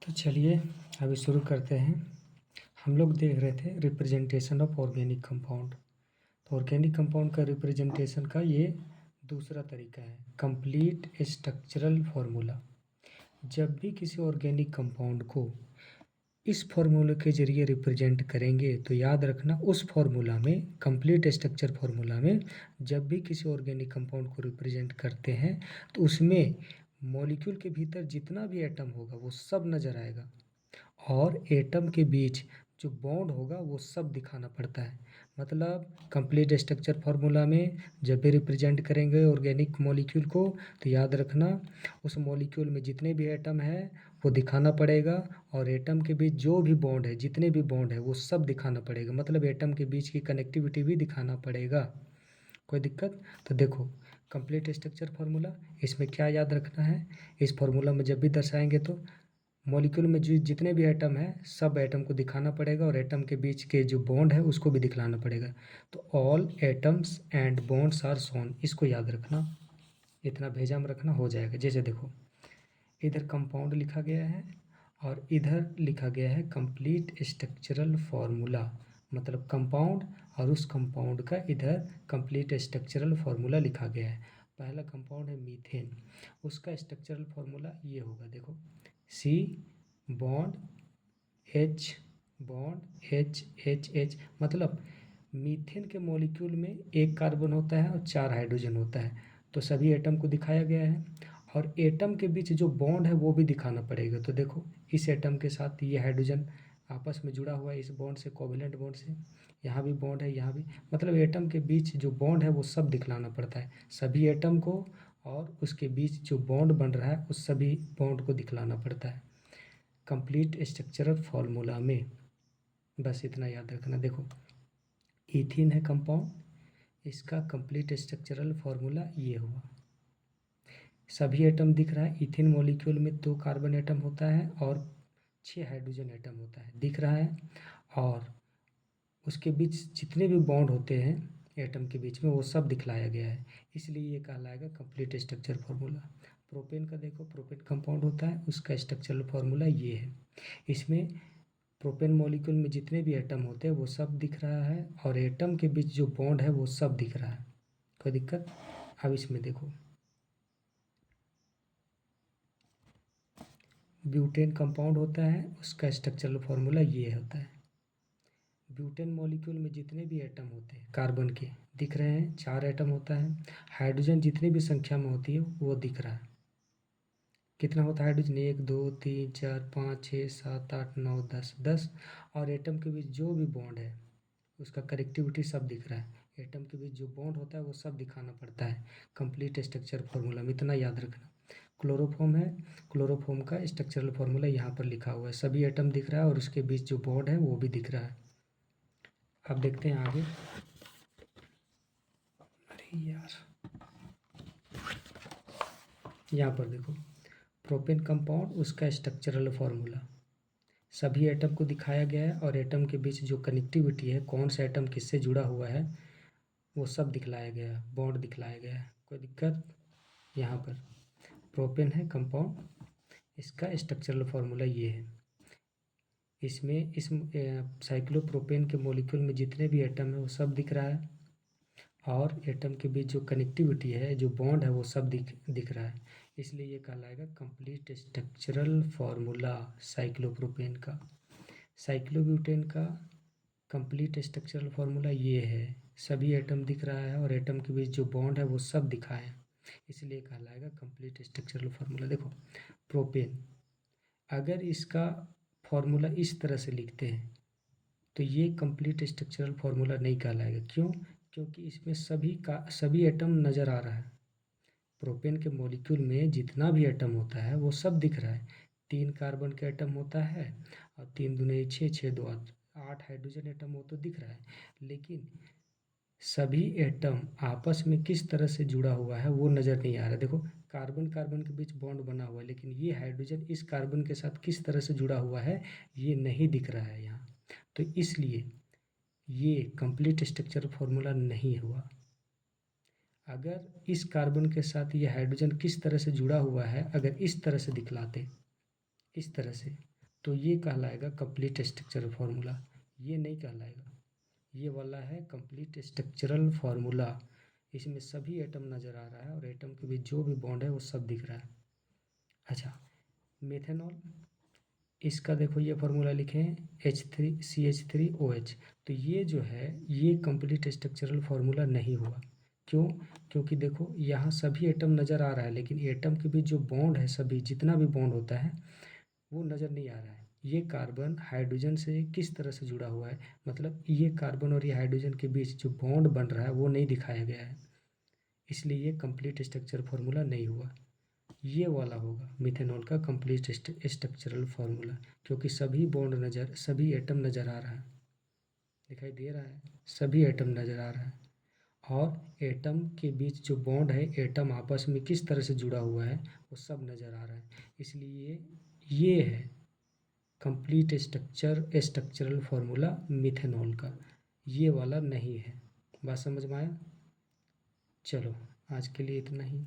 तो चलिए अभी शुरू करते हैं। हम लोग देख रहे थे रिप्रेजेंटेशन ऑफ ऑर्गेनिक कंपाउंड। तो ऑर्गेनिक कंपाउंड का रिप्रेजेंटेशन का ये दूसरा तरीका है, कंप्लीट स्ट्रक्चरल फार्मूला। जब भी किसी ऑर्गेनिक कंपाउंड को इस फार्मूले के जरिए रिप्रेजेंट करेंगे तो याद रखना, उस फार्मूला में, कंप्लीट स्ट्रक्चर फार्मूला में जब भी किसी ऑर्गेनिक कंपाउंड को रिप्रेजेंट करते हैं तो उसमें मॉलिक्यूल के भीतर जितना भी एटम होगा वो सब नज़र आएगा और एटम के बीच जो बॉन्ड होगा वो सब दिखाना पड़ता है। मतलब कंप्लीट स्ट्रक्चर फार्मूला में जब भी रिप्रेजेंट करेंगे ऑर्गेनिक मॉलिक्यूल को तो याद रखना उस मॉलिक्यूल में जितने भी एटम है वो दिखाना पड़ेगा और एटम के बीच जो भी बॉन्ड है, जितने भी बॉन्ड है वो सब दिखाना पड़ेगा। मतलब एटम के बीच की कनेक्टिविटी भी दिखाना पड़ेगा। कोई दिक्कत? तो देखो कंप्लीट स्ट्रक्चर फार्मूला, इसमें क्या याद रखना है, इस फार्मूला में जब भी दर्शाएंगे तो मॉलिक्यूल में जो जितने भी एटम हैं सब एटम को दिखाना पड़ेगा और एटम के बीच के जो बॉन्ड है उसको भी दिखलाना पड़ेगा। तो all atoms and bonds are shown, इसको याद रखना, इतना भेजा में रखना हो जाएगा। जैसे देखो इधर कंपाउंड लिखा गया है और इधर लिखा गया है कंप्लीट स्ट्रक्चरल फार्मूला। मतलब कंपाउंड और उस कंपाउंड का इधर कंप्लीट स्ट्रक्चरल फार्मूला लिखा गया है। पहला कंपाउंड है मीथेन, उसका स्ट्रक्चरल फार्मूला ये होगा, देखो C bond H bond H H H. मतलब मीथेन के मॉलिक्यूल में एक कार्बन होता है और 4 हाइड्रोजन होता है। तो सभी एटम को दिखाया गया है और एटम के बीच जो बॉन्ड है वो भी दिखाना पड़ेगा। तो देखो इस एटम के साथ ये हाइड्रोजन आपस में जुड़ा हुआ है इस बॉन्ड से, कोवेलेंट बॉन्ड से, यहाँ भी बॉन्ड है, यहाँ भी। मतलब एटम के बीच जो बॉन्ड है वो सब दिखलाना पड़ता है सभी एटम को, और उसके बीच जो बॉन्ड बन रहा है उस सभी बॉन्ड को दिखलाना पड़ता है कंप्लीट स्ट्रक्चरल फार्मूला में। बस इतना याद रखना। देखो इथीन है कंपाउंड, इसका कंप्लीट स्ट्रक्चरल फार्मूला ये हुआ। सभी एटम दिख रहा है, इथिन मॉलिक्यूल में 2 कार्बन एटम होता है और 6 हाइड्रोजन एटम होता है, दिख रहा है। और उसके बीच जितने भी बॉन्ड होते हैं एटम के बीच में वो सब दिखलाया गया है, इसलिए ये कहलाएगा कंप्लीट स्ट्रक्चर फार्मूला। प्रोपेन का देखो, प्रोपेन कंपाउंड होता है, उसका स्ट्रक्चरल फार्मूला ये है। इसमें प्रोपेन मॉलिक्यूल में जितने भी एटम होते हैं वो सब दिख रहा है और एटम के बीच जो बॉन्ड है वो सब दिख रहा है। कोई दिक्कत? अब इसमें देखो ब्यूटेन कंपाउंड होता है, उसका स्ट्रक्चरल फार्मूला ये होता है। ब्यूटेन मॉलिक्यूल में जितने भी एटम होते हैं कार्बन के, दिख रहे हैं 4 एटम होता है। हाइड्रोजन जितनी भी संख्या में होती है वो दिख रहा है। कितना होता है हाइड्रोजन? 1 2 3 4 5 6 7 8 9 10 10। और एटम के बीच जो भी बॉन्ड है उसका कनेक्टिविटी सब दिख रहा है। एटम के बीच जो बॉन्ड होता है वो सब दिखाना पड़ता है कंप्लीट स्ट्रक्चर फार्मूला में, इतना याद रखना। क्लोरोफॉर्म है, क्लोरोफॉर्म का स्ट्रक्चरल फार्मूला यहाँ पर लिखा हुआ है। सभी एटम दिख रहा है और उसके बीच जो बॉन्ड है वो भी दिख रहा है। अब देखते हैं आगे। अरे यार, यहाँ पर देखो प्रोपेन कंपाउंड, उसका स्ट्रक्चरल फार्मूला सभी एटम को दिखाया गया है और एटम के बीच जो कनेक्टिविटी है, कौन सा एटम किससे जुड़ा हुआ है वो सब दिखलाया गया है, बॉन्ड दिखलाया गया है। कोई दिक्कत? यहाँ पर प्रोपेन है कंपाउंड, इसका स्ट्रक्चरल फार्मूला ये है। इसमें इस साइक्लोप्रोपेन के मॉलिक्यूल में जितने भी एटम है वो सब दिख रहा है और एटम के बीच जो कनेक्टिविटी है, जो बॉन्ड है वो सब दिख रहा है, इसलिए ये कहलाएगा कंप्लीट स्ट्रक्चरल फार्मूला साइक्लोप्रोपेन का। साइक्लोब्यूटेन का कंप्लीट स्ट्रक्चरल फार्मूला ये है, सभी एटम दिख रहा है और एटम के बीच जो बॉन्ड है वो सब दिखा है, इसलिए कहलाएगा कंप्लीट स्ट्रक्चरल फार्मूला। देखो प्रोपेन, अगर इसका फार्मूला इस तरह से लिखते हैं तो ये कंप्लीट स्ट्रक्चरल फार्मूला नहीं कहलाएगा। क्यों? क्योंकि इसमें सभी एटम नज़र आ रहा है। प्रोपेन के मॉलिक्यूल में जितना भी एटम होता है वो सब दिख रहा है। 3 कार्बन का एटम होता है और 3 दूनी 6 6 2 8 8 हाइड्रोजन एटम हो तो दिख रहा है, लेकिन सभी एटम आपस में किस तरह से जुड़ा हुआ है वो नज़र नहीं आ रहा। देखो कार्बन कार्बन के बीच बॉन्ड बना हुआ है, लेकिन ये हाइड्रोजन इस कार्बन के साथ किस तरह से जुड़ा हुआ है ये नहीं दिख रहा है यहाँ। तो इसलिए ये कंप्लीट स्ट्रक्चर फार्मूला नहीं हुआ। अगर इस कार्बन के साथ ये हाइड्रोजन किस तरह से जुड़ा हुआ है, अगर इस तरह से दिखलाते, इस तरह से, तो ये कहलाएगा कंप्लीट स्ट्रक्चरल फार्मूला, ये नहीं कहलाएगा। ये वाला है कंप्लीट स्ट्रक्चरल फार्मूला, इसमें सभी एटम नज़र आ रहा है और एटम के बीच जो भी बॉन्ड है वो सब दिख रहा है। अच्छा, मेथेनॉल, इसका देखो ये फार्मूला लिखे हैं H3CH3OH। तो ये जो है ये कंप्लीट स्ट्रक्चरल फार्मूला नहीं हुआ। क्यों? क्योंकि देखो यहाँ सभी एटम नज़र आ रहा है, लेकिन एटम के बीच जो बॉन्ड है, सभी जितना भी बॉन्ड होता है वो नज़र नहीं आ रहा है। ये कार्बन हाइड्रोजन से किस तरह से जुड़ा हुआ है, मतलब ये कार्बन और ये हाइड्रोजन के बीच जो बॉन्ड बन रहा है वो नहीं दिखाया गया है, इसलिए ये कंप्लीट स्ट्रक्चर फार्मूला नहीं हुआ। ये वाला होगा मिथेनॉल का कंप्लीट स्ट्रक्चरल फार्मूला, क्योंकि सभी बॉन्ड नज़र, सभी एटम नज़र आ रहा है, दिखाई दे रहा है, सभी एटम नज़र आ रहा है। और एटम के बीच जो बॉन्ड है, एटम आपस में किस तरह से जुड़ा हुआ है वो सब नज़र आ रहा है, इसलिए ये है कंप्लीट स्ट्रक्चरल फार्मूला मिथेनॉल का, ये वाला नहीं है। बात समझ में आया? चलो आज के लिए इतना ही।